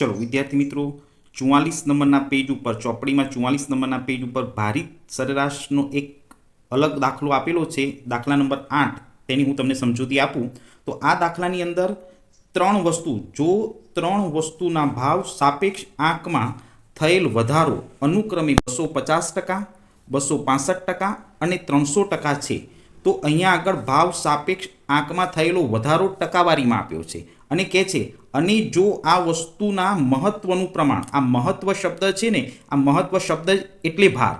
ચલો વિદ્યાર્થી મિત્રો, 44 નંબરના પેજ ઉપર, ચોપડીમાં 44 નંબરના પેજ ઉપર ભારિત સરેરાશનો એક અલગ દાખલો આપેલો છે, દાખલા નંબર 8. તેની હું તમને સમજૂતી આપું તો આ દાખલાની અંદર ત્રણ વસ્તુના ભાવ સાપેક્ષ આંકમાં થયેલ વધારો અનુક્રમે 250%, 265% અને 300% છે. તો અહીંયા આગળ ભાવ સાપેક્ષ આંકમાં થયેલો વધારો ટકાવારીમાં આપ્યો છે અને કહે છે, અને જો આ વસ્તુના મહત્વનું પ્રમાણ, આ મહત્વ શબ્દ છે ને, આ મહત્વ શબ્દ એટલે ભાર.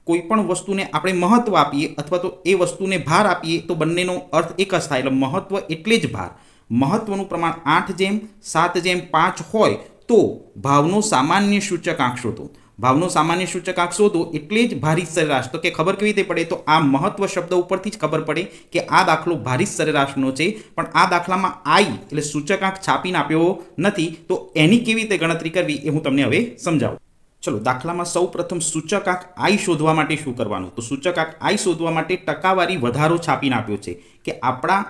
કોઈ પણ વસ્તુને આપણે મહત્વ આપીએ અથવા તો એ વસ્તુને ભાર આપીએ તો બંનેનો અર્થ એક જ થાય. એટલે મહત્વ એટલે જ ભાર. મહત્વનું પ્રમાણ 8:7:5 હોય તો ભાવનો સામાન્ય સૂચકાંક શોધો. ભાવનો સામાન્ય સૂચકાંક શોધો એટલે જ ભારિત સરેરાશ. તો કે ખબર કેવી રીતે પડે? તો આ મહત્વ શબ્દ ઉપરથી જ ખબર પડે કે આ દાખલો ભારિત સરેરાશનો છે. પણ આ દાખલામાં આઈ એટલે સૂચકાંક છાપીને આપ્યો નથી, તો એની કેવી રીતે ગણતરી કરવી એ હું તમને હવે સમજાવું. ચલો, દાખલામાં સૌ પ્રથમ સૂચકાંક આઈ શોધવા માટે શું કરવાનું? તો સૂચકાંક આઈ શોધવા માટે ટકાવારી વધારો છાપીને આપ્યો છે કે આપણા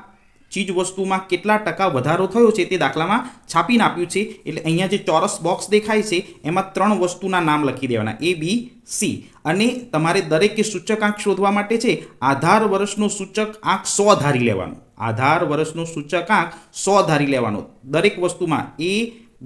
ચીજ વસ્તુમાં કેટલા ટકા વધારો થયો છે તે દાખલામાં છાપીને આપ્યું છે. એટલે અહીંયા જે ચોરસ બોક્સ દેખાય છે એમાં 3 વસ્તુના નામ લખી દેવાના, A, B, C. અને તમારે દરેકે સૂચકાંક શોધવા માટે છે આધાર વર્ષનો સૂચકાંક 100 ધારી લેવાનો. આધાર વર્ષનો સૂચકાંક 100 ધારી લેવાનો. દરેક વસ્તુમાં A,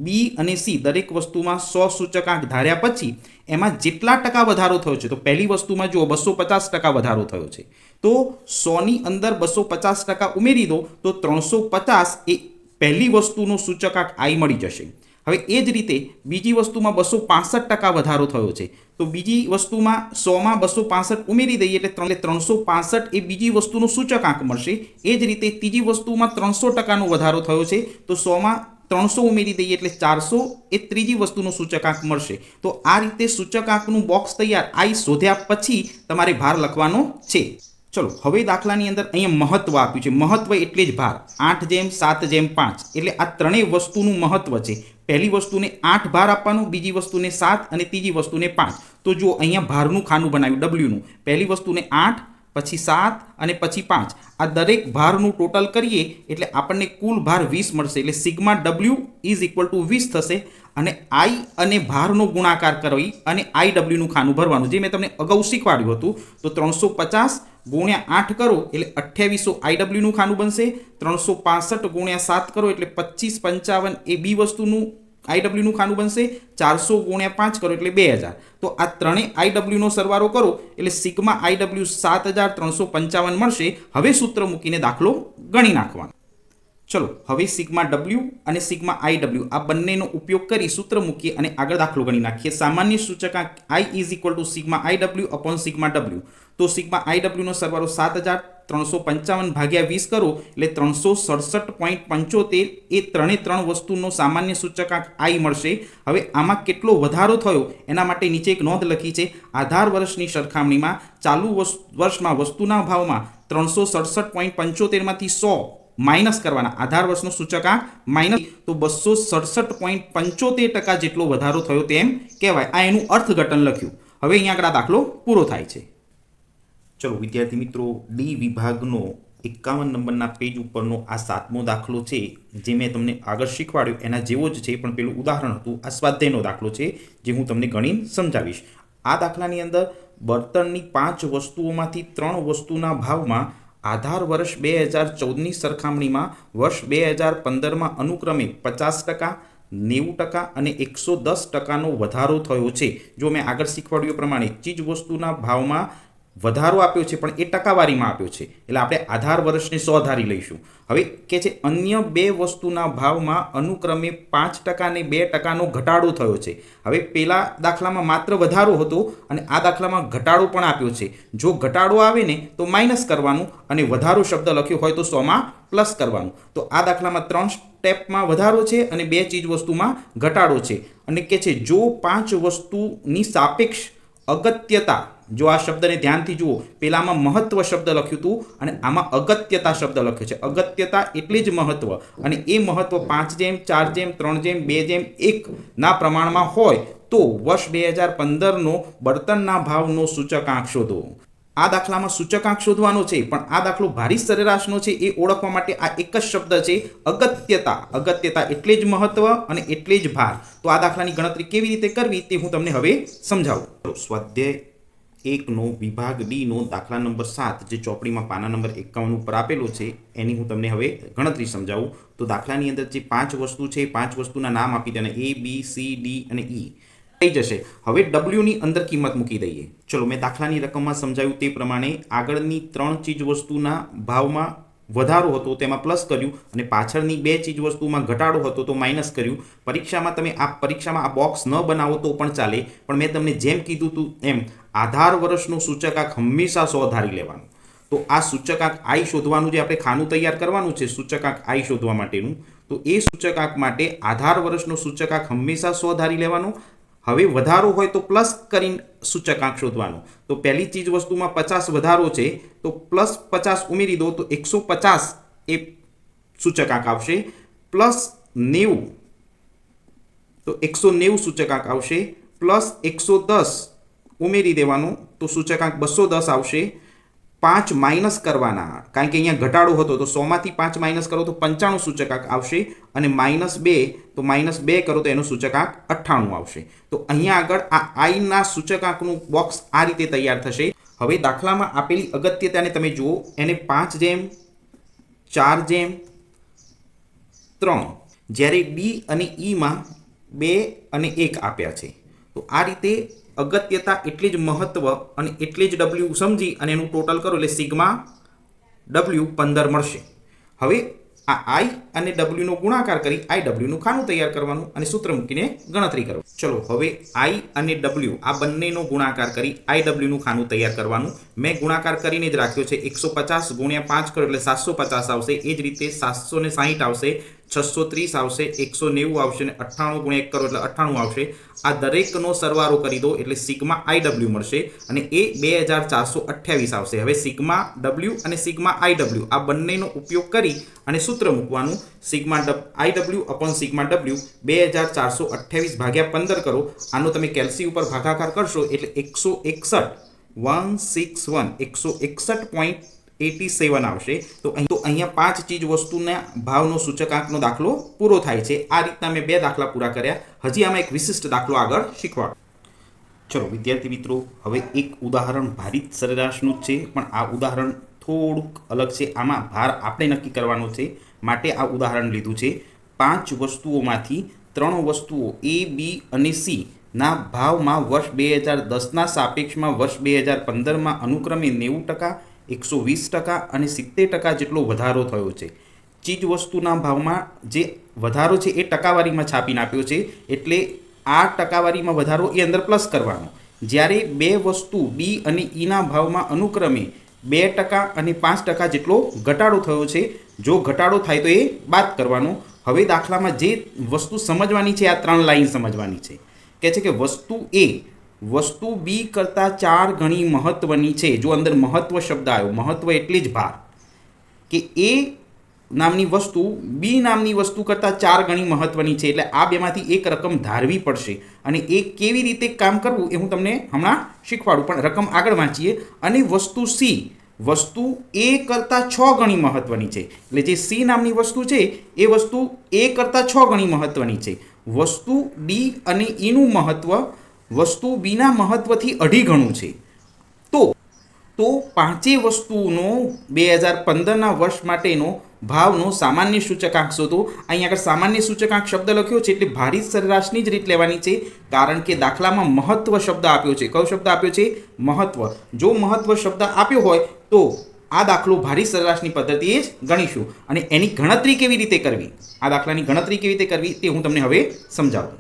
B અને C દરેક વસ્તુમાં 100 સૂચકાંક ધાર્યા પછી એમાં જેટલા ટકા વધારો થયો છે, તો પહેલી વસ્તુમાં જુઓ 250% વધારો થયો છે, તો 100ની અંદર 250% ઉમેરી દો તો 350 એ પહેલી વસ્તુનો સૂચકાંક આઈ મળી જશે. હવે એ જ રીતે બીજી વસ્તુમાં 265% વધારો થયો છે, તો બીજી વસ્તુમાં 100માં 265 ઉમેરી દઈએ એટલે 365 એ બીજી વસ્તુનો સૂચકાંક મળશે. એ જ રીતે ત્રીજી વસ્તુમાં 300%નો વધારો થયો છે, તો 100માં 300 ઉમેરી દઈએ એટલે 400 એ ત્રીજી વસ્તુનો સૂચકાંક મળશે. તો આ રીતે સૂચકાંકનું બોક્સ તૈયાર. આઈ શોધ્યા પછી તમારે ભાર લખવાનો છે. ચલો, હવે દાખલાની અંદર અહીંયા મહત્વ આપ્યું છે. મહત્વ એટલે જ ભાર. 8:7:5 એટલે આ ત્રણેય વસ્તુનું મહત્વ છે. પહેલી વસ્તુને 8 ભાર આપવાનો, બીજી વસ્તુને 7 અને ત્રીજી વસ્તુને 5. તો જુઓ અહીંયા ભારનું ખાનું બનાવ્યું, W નું. પહેલી વસ્તુને 8, પછી 7 અને પછી 5. આ દરેક ભારનું ટોટલ કરીએ એટલે આપણને કુલ ભાર 20 મળશે. એટલે sigma W is equal to 20 થશે. અને આઈ અને ભારનો ગુણાકાર કરી અને IW નું ખાનું ભરવાનું, જે મેં તમને અગાઉ શીખવાડ્યું હતું. તો 350 ગુણ્યા 8 કરો એટલે 2800 IW નું ખાનું બનશે. 365 ગુણ્યા 7 કરો એટલે 2555 એ બી વસ્તુનું IW નું ખાનું બનશે. 400 ગુણ્યા 5 કરો એટલે 2000. તો આ ત્રણેય IW નો સરવાળો કરો એટલે સિગ્મા IW 7355 મળશે. હવે સૂત્ર મૂકીને દાખલો ગણી નાખવાનો. ચલો, હવે સિગ્મા W અને સિગ્મા IW આ બંનેનો ઉપયોગ કરી સૂત્ર મૂકીએ અને આગળ દાખલો ગણી નાખીએ. સામાન્ય સૂચકાંક I is equal to sigma IW upon sigma W. તો સિગ્મા IW નો સરવાળો 7355 ભાગ્યા 20 કરો એટલે 367.75 એ ત્રણ વસ્તુનો સામાન્ય સૂચકાંક I મળશે. હવે આમાં કેટલો વધારો થયો એના માટે નીચે એક નોંધ લખી છે. આધાર વર્ષની સરખામણીમાં ચાલુ વર્ષમાં વસ્તુના ભાવમાં 367.75 માંથી 100 માઇનસ કરવાના. આધાર વર્ષનો સૂચકાંક માઇનસ, તો 267.75% જેટલો વધારો થયો તેમ કહેવાય. આ એનું અર્થઘટન લખ્યું. હવે અહીંયા આગળ આ દાખલો પૂરો થાય છે. ચલો વિદ્યાર્થી મિત્રો, ડી વિભાગનો 51 નંબરના પેજ ઉપરનો આ 7મો દાખલો છે, જે મેં તમને આગળ શીખવાડ્યું એના જેવો જ છે, પણ પેલું ઉદાહરણ હતું. આ સ્વાધ્યાયનો દાખલો છે જે હું તમને ગણીને સમજાવીશ. આ દાખલાની અંદર બળતણની 5 વસ્તુઓમાંથી 3 વસ્તુના ભાવમાં આધાર વર્ષ 2014ની સરખામણીમાં વર્ષ 2015માં અનુક્રમે 50%, 90% અને 110%નો વધારો થયો છે. જો મેં આગળ શીખવાડ્યું પ્રમાણે ચીજ વસ્તુના ભાવમાં વધારો આપ્યો છે, પણ એ ટકાવારીમાં આપ્યો છે. એટલે આપણે આધાર વર્ષને 100 ધારી લઈશું. હવે કે છે અન્ય 2 વસ્તુના ભાવમાં અનુક્રમે 5% અને 2%નો ઘટાડો થયો છે. હવે પેલા દાખલામાં માત્ર વધારો હતો અને આ દાખલામાં ઘટાડો પણ આપ્યો છે. જો ઘટાડો આવે ને તો માઇનસ કરવાનું અને વધારો શબ્દ લખ્યો હોય તો 100માં પ્લસ કરવાનું. તો આ દાખલામાં 3 સ્ટેપમાં વધારો છે અને 2 ચીજ વસ્તુમાં ઘટાડો છે. અને કે છે જો 5 વસ્તુની સાપેક્ષ અગત્યતા, જો આ શબ્દને ધ્યાનથી જુઓ, પેલામાં મહત્વ શબ્દ લખ્યું હતું અને આમાં અગત્યતા શબ્દ લખ્યો છે. અગત્યતા એટલે જ મહત્વ, અને એ મહત્વ 5:4:3:2:1 ના પ્રમાણમાં હોય તો વર્ષ 2015નો બળતણના ભાવનો સૂચકાંક શોધો. આ દાખલામાં સૂચકાંક શોધવાનો છે, પણ આ દાખલો ભારિત સરેરાશનો છે એ ઓળખવા માટે આ એક જ શબ્દ છે અગત્યતા. અગત્યતા એટલે જ મહત્વ અને એટલે જ ભાર. તો આ દાખલાની ગણતરી કેવી રીતે કરવી તે હું તમને હવે સમજાવું. સ્વાધ્યાય 1 નો વિભાગ ડી નો દાખલા નંબર 7 જે ચોપડીમાં પાના નંબર 51 ઉપર આપેલો છે એની હું તમને હવે ગણતરી સમજાવું. તો દાખલાની અંદર જે 5 વસ્તુ છે 5 વસ્તુના નામ આપી દેના A B C D અને E થઈ જશે. હવે W ની અંદર કિંમત મૂકી દઈએ. ચલો મેં દાખલાની રકમમાં સમજાવ્યું તે પ્રમાણે આગળની 3 ચીજ વસ્તુના ભાવમાં વધારો હતો તેમાં પ્લસ કર્યું અને પાછળની 2 ચીજ વસ્તુમાં ઘટાડો હતો તો માઇનસ કર્યું. પરીક્ષામાં આ બોક્સ ન બનાવો તો પણ ચાલે, પણ મેં તમને જેમ કીધું હતું એમ આધાર વર્ષનું સૂચકાંક હંમેશા 100 ધારી લેવાનું. તો આ સૂચકાંક I શોધવાનું જે આપણે ખાનું તૈયાર કરવાનું છે સૂચકાંક I શોધવા માટેનું, તો એ સૂચકાંક માટે આધાર વર્ષનો સૂચકાંક હંમેશા 100 ધારી લેવાનો. હવે વધારો હોય તો પ્લસ કરીને સૂચકાંક શોધવાનો. તો પહેલી ચીજ વસ્તુમાં 50 વધારો છે તો પ્લસ 50 ઉમેરી દો તો 150 એ સૂચકાંક આવશે. પ્લસ 90 તો 190 સૂચકાંક આવશે. પ્લસ 110 ઉમેરી દેવાનું તો સૂચકાંક 210 આવશે. 5 માઇનસ કરવાના, કારણ કે અહીંયા ઘટાડો હતો તો 100 માંથી 5 માઇનસ કરો તો 95 સૂચકાંક આવશે. અને -2 તો -2 કરો તો એનું સૂચકાંક 98 આવશે. તો અહીંયા આગળ આ I ના સૂચકાંકનું બોક્સ આ રીતે તૈયાર થશે. હવે દાખલામાં આપેલી અગત્યતાને તમે જુઓ, એને 5 જેમ 4 જેમ 3, જ્યારે D અને E માં 2 અને 1 આપ્યા છે. તો આ રીતે અગત્યતા એટલે જ મહત્વ અને એટલે જ W સમજી અને એનું ટોટલ કરો એટલે સિગ્મા W 15 મળશે. હવે આ I અને W નો ગુણાકાર કરી IW નું ખાનું તૈયાર કરવાનું અને સૂત્ર મૂકીને ગણતરી કરો. ચલો હવે I અને W આ બંનેનો ગુણાકાર કરી IW નું ખાનું તૈયાર કરવાનું. મેં ગુણાકાર કરીને જ રાખ્યો છે. 150 ગુણ્યા 5 કરો એટલે 750 આવશે. એ જ રીતે 760 આવશે, 630 આવશે, 190 આવશે અને 98 ગુણ્યા 1 કરો એટલે 98 આવશે. આ દરેકનો સરવાળો કરી દો એટલે સિગ્મા IW મળશે અને એ 2428 આવશે. હવે સિગ્મા W અને સિગ્મા IW આ બંનેનો ઉપયોગ કરી અને સૂત્ર મૂકવાનું. Sigma IW upon sigma W 2428 ભાગ્યા 15 કરો. આનો તમે કેલ્સી ઉપર ભાગાકાર કરશો એટલે 161 આવશે. તો અહીંયા 5 ચીજ વસ્તુના ભાવનો સૂચકાંકનો દાખલો પૂરો થાય છે. આ રીતના મેં 2 દાખલા પૂરા કર્યા. હજી આમાં એક વિશિષ્ટ દાખલો આગળ શીખવાડો. ચલો વિદ્યાર્થી મિત્રો, હવે એક ઉદાહરણ ભારિત સરેરાશનું જ છે, પણ આ ઉદાહરણ થોડુંક અલગ છે. આમાં ભાર આપણે નક્કી કરવાનો છે, માટે આ ઉદાહરણ લીધું છે. 5 વસ્તુઓમાંથી 3 વસ્તુઓ A, B અને C ના ભાવમાં વર્ષ 2010ના સાપેક્ષમાં વર્ષ 2015માં અનુક્રમે 90%, 120% અને 70% જેટલો વધારો થયો છે. ચીજ વસ્તુના ભાવમાં જે વધારો છે એ ટકાવારીમાં છાપીને આપ્યો છે, એટલે આ ટકાવારીમાં વધારો એ અંદર પ્લસ કરવાનો. જ્યારે 2 વસ્તુ D અને E ના ભાવમાં અનુક્રમે 2% અને 5% જેટલો ઘટાડો થયો છે. જો ઘટાડો થાય તો એ બાદ કરવાનો. હવે દાખલામાં જે વસ્તુ સમજવાની છે આ 3 લાઈન સમજવાની છે. કહે છે કે વસ્તુ A વસ્તુ B કરતાં 4 ગણી મહત્વની છે. જો અંદર મહત્વ શબ્દ આવ્યો, મહત્વ એટલે જ ભાર, કે A નામની વસ્તુ B નામની વસ્તુ કરતાં 4 ગણી મહત્વની છે. એટલે આ બેમાંથી એક રકમ ધારવી પડશે અને એ કેવી રીતે કામ કરવું એ હું તમને હમણાં શીખવાડું, પણ રકમ આગળ વાંચીએ. અને વસ્તુ C વસ્તુ A કરતાં 6 ગણી મહત્વની છે. એટલે જે C નામની વસ્તુ છે એ વસ્તુ A કરતાં 6 ગણી મહત્વની છે. વસ્તુ D અને E નું મહત્વ વસ્તુ B ના મહત્વથી 2.5 ગણું છે. તો 5 વસ્તુનો 2015ના વર્ષ માટેનો ભાવનો સામાન્ય સૂચકાંક શોધો. અહીંયા આગળ સામાન્ય સૂચકાંક શબ્દ લખ્યો છે એટલે ભારિત સરેરાશની જ રીત લેવાની છે, કારણ કે દાખલામાં મહત્વ શબ્દ આપ્યો છે. કયો શબ્દ આપ્યો છે? મહત્વ. જો મહત્વ શબ્દ આપ્યો હોય તો આ દાખલો ભારિત સરેરાશની પદ્ધતિએ જ ગણીશું. અને એની ગણતરી કેવી રીતે કરવી, આ દાખલાની ગણતરી કેવી રીતે કરવી તે હું તમને હવે સમજાવું.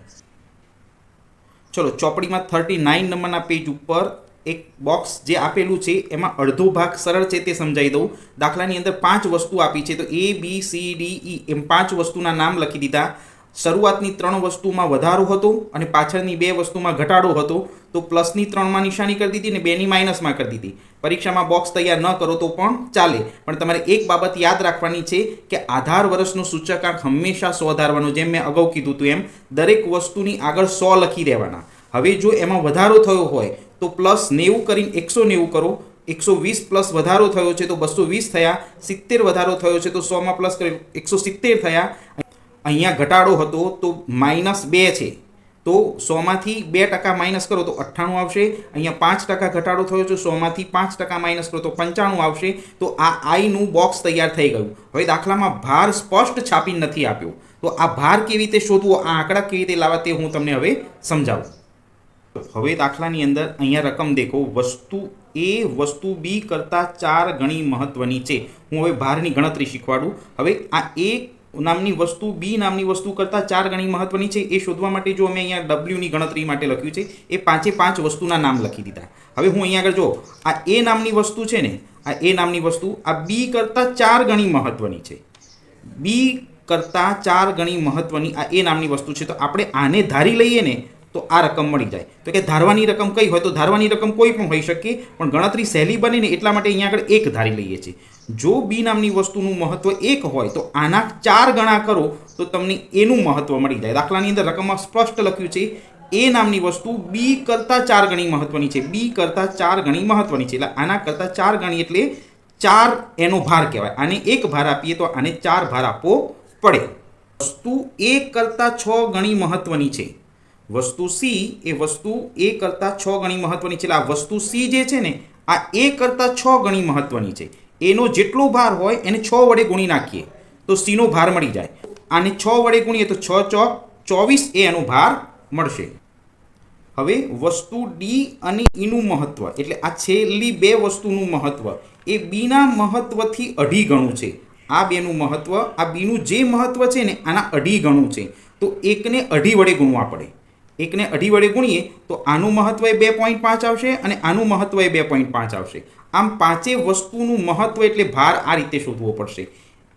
ચલો ચોપડીમાં 39 નંબરના પેજ ઉપર એક બોક્સ જે આપેલું છે એમાં અડધો ભાગ સરળ છે તે સમજાવી દઉં. દાખલાની અંદર 5 વસ્તુ આપી છે, તો A, B, C, D, E એમ 5 વસ્તુના નામ લખી દીધા. શરૂઆતની 3 વસ્તુમાં વધારો હતો અને પાછળની 2 વસ્તુમાં ઘટાડો હતો. તો પ્લસની 3માં નિશાની કરી દીધી અને 2ની માઇનસમાં કરી દીધી. પરીક્ષામાં બોક્સ તૈયાર ન કરો તો પણ ચાલે, પણ તમારે એક બાબત યાદ રાખવાની છે કે આધાર વર્ષનું સૂચકાંક હંમેશા 100 ધારવાનું. જેમ મેં અગાઉ કીધું હતું એમ દરેક વસ્તુની આગળ 100 લખી દેવાના. હવે જો એમાં વધારો થયો હોય તો +90 કરીને 190 કરો. 120 પ્લસ વધારો થયો છે તો 220 થયા, 70 વધારો થયો છે તો 100 માં પ્લસ કર્યો 170 થયા. અહીંયા ઘટાડો હતો તો -2 છે તો 100 માંથી 2% માઇનસ કરો તો 98 આવશે. અહીંયા 5% ઘટાડો થયો છે, 100 માંથી 5% માઇનસ કરો તો 95 આવશે. તો આ આઈનું બોક્સ તૈયાર થઈ ગયું. હવે દાખલામાં ભાર સ્પષ્ટ છાપી નથી આપ્યો, તો આ ભાર કેવી રીતે શોધવો, આ આંકડા કેવી રીતે લાવવા તે હું તમને હવે સમજાવું. હવે દાખલાની અંદર અહીંયા રકમ દેખો, વસ્તુ એ વસ્તુ બી કરતાં 4 ગણી મહત્વની છે. હું હવે ભારની ગણતરી શીખવાડું. હવે આ એ નામની વસ્તુ બી નામની વસ્તુ કરતાં 4 ગણી મહત્વની છે એ શોધવા માટે જો અમે અહીંયા ડબલ્યુની ગણતરી માટે લખ્યું છે, એ 5 વસ્તુના નામ લખી દીધા. હવે હું અહીંયા આગળ જો આ એ નામની વસ્તુ છે ને, આ એ નામની વસ્તુ આ બી કરતાં 4 ગણી મહત્વની છે. બી કરતાં 4 ગણી મહત્વની આ એ નામની વસ્તુ છે, તો આપણે આને ધારી લઈએ ને તો આ રકમ મળી જાય. તો કે ધારવાની રકમ કઈ હોય, તો ધારવાની રકમ કોઈ પણ હોઈ શકે, પણ ગણતરી સહેલી બને ને એટલા માટે અહીંયા આગળ 1 ધારી લઈએ છીએ. જો બી નામની વસ્તુનું મહત્વ 1 હોય તો આના 4 ગણા કરો તો તમને એનું મહત્વ મળી જાય. દાખલાની અંદર રકમમાં સ્પષ્ટ લખ્યું છે એ નામની વસ્તુ બી કરતાં 4 ગણી મહત્વની છે. બી કરતાં 4 ગણી મહત્વની છે એટલે આના કરતાં 4 ગણી એટલે 4 એનો ભાર કહેવાય. આને 1 ભાર આપીએ તો આને 4 ભાર આપવો પડે. વસ્તુ એ કરતાં 6 ગણી મહત્વની છે. વસ્તુ સી એ વસ્તુ એ કરતાં 6 ગણી મહત્વની છે એટલે આ વસ્તુ સી જે છે ને આ એ કરતાં 6 ગણી મહત્વની છે. એનો જેટલો ભાર હોય એને 6 વડે ગુણી નાખીએ તો સીનો ભાર મળી જાય. આને 6 વડે ગુણીએ તો 6 ચોક 24 એ એનો ભાર મળશે. હવે વસ્તુ ડી અને ઈનું મહત્વ એટલે આ છેલ્લી 2 વસ્તુનું મહત્વ એ બીના મહત્વથી 2.5 ગણું છે. આ બેનું મહત્વ આ બીનું જે મહત્વ છે ને આના 2.5 ગણું છે, તો એકને 2.5 વડે ગુણવા પડે. એકને 2.5 વડે ગુણીએ તો આનું મહત્વ એ 2.5 આવશે અને આનું મહત્વ એ 2.5 આવશે. આમ 5 વસ્તુનું મહત્વ એટલે ભાર આ રીતે શોધવો પડશે.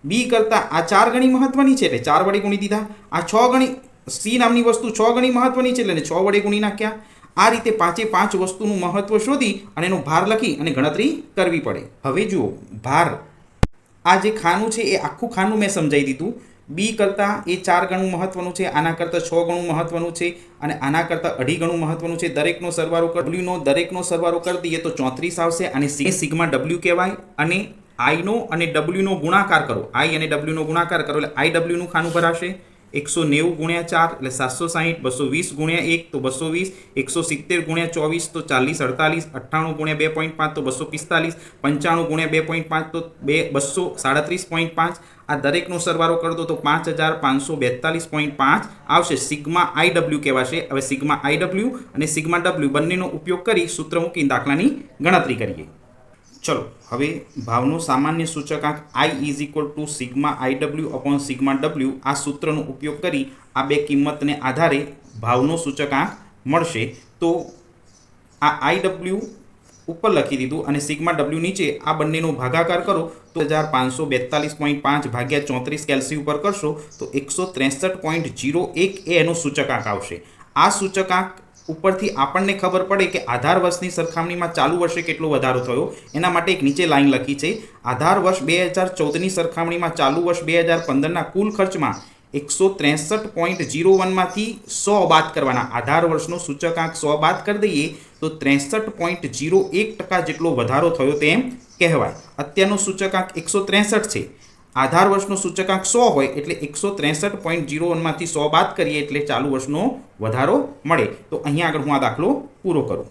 બી કરતાં આ 4 ગણી મહત્વની છે એટલે 4 વડે ગુણી દીધા. આ 6 ગણી સી નામની વસ્તુ 6 ગણી મહત્વની છે એટલે 6 વડે ગુણી નાખ્યા. આ રીતે 5 વસ્તુનું મહત્વ શોધી અને એનો ભાર લખી અને ગણતરી કરવી પડે. હવે જુઓ ભાર, આ જે ખાનું છે એ આખું ખાનું મેં સમજાવી દીધું. બી કરતાં એ 4 ગણું મહત્વનું છે, આના કરતાં 6 ગણું મહત્વનું છે અને આના કરતાં 2.5 ગણું મહત્વનું છે. દરેકનો સરવાળો ડબલ્યુનો દરેકનો સરવાળો કરી દઈએ તો 34 આવશે. અને સિગ્મા ડબલ્યુ કહેવાય. અને આઈનો અને ડબલ્યુનો ગુણાકાર કરો, આઈ અને ડબલ્યુનો ગુણાકાર કરો એટલે આઈ ડબલ્યુનું ખાનું ભરાશે. 190 ગુણ્યા 4 એટલે 760, 220 ગુણ્યા 1 તો 220, 170 ગુણ્યા 24 તો 40, 48, 98 ગુણ્યા 2.5 તો 245, 95 ગુણ્યા 2.5 તો 237.5. આ દરેકનો સરવાળો કરી દો તો 5542.5 આવશે. સિગ્મા આઈ ડબલ્યુ કહેવાશે. હવે સિગ્મા આઈ ડબલ્યુ અને સિગ્મા ડબલ્યુ બંનેનો ઉપયોગ કરી સૂત્ર મૂકીને દાખલાની ગણતરી કરીએ. ચલો હવે ભાવનો સામાન્ય સૂચકાંક I = sigma I W upon sigma W આ સૂત્રનો ઉપયોગ કરી આ બે કિંમતને આધારે ભાવનો સૂચકાંક મળશે. તો આ આઈ ડબલ્યુ ઉપર લખી દીધું અને સિગ્મા ડબલ્યુ નીચે આ બંનેનો ભાગાકાર કરો તો 1542.5 ભાગ્યા 34 કેલ્સી ઉપર કરશો તો 163.01 એ એનો સૂચકાંક આવશે. આ સૂચકાંક ઉપરથી આપણને ખબર પડે કે આધાર વર્ષની સરખામણીમાં ચાલુ વર્ષે કેટલો વધારો થયો. એના માટે એક નીચે લાઈન લખી છે. આધાર વર્ષ 2014ની સરખામણીમાં ચાલુ વર્ષ 2015ના કુલ ખર્ચમાં 163.01 માંથી 100 બાદ કરવાના. આધાર વર્ષનો સૂચકાંક 100 બાદ કરી દઈએ તો 63.01% જેટલો વધારો થયો તેમ કહેવાય. અત્યારનો સૂચકાંક 163 છે. આધાર વર્ષનો સૂચકાંક 100 હોય એટલે 163.01 માંથી 100 બાદ કરીએ એટલે ચાલુ વર્ષનો વધારો મળે. તો અહીંયા આગળ હું આ દાખલો પૂરો કરું.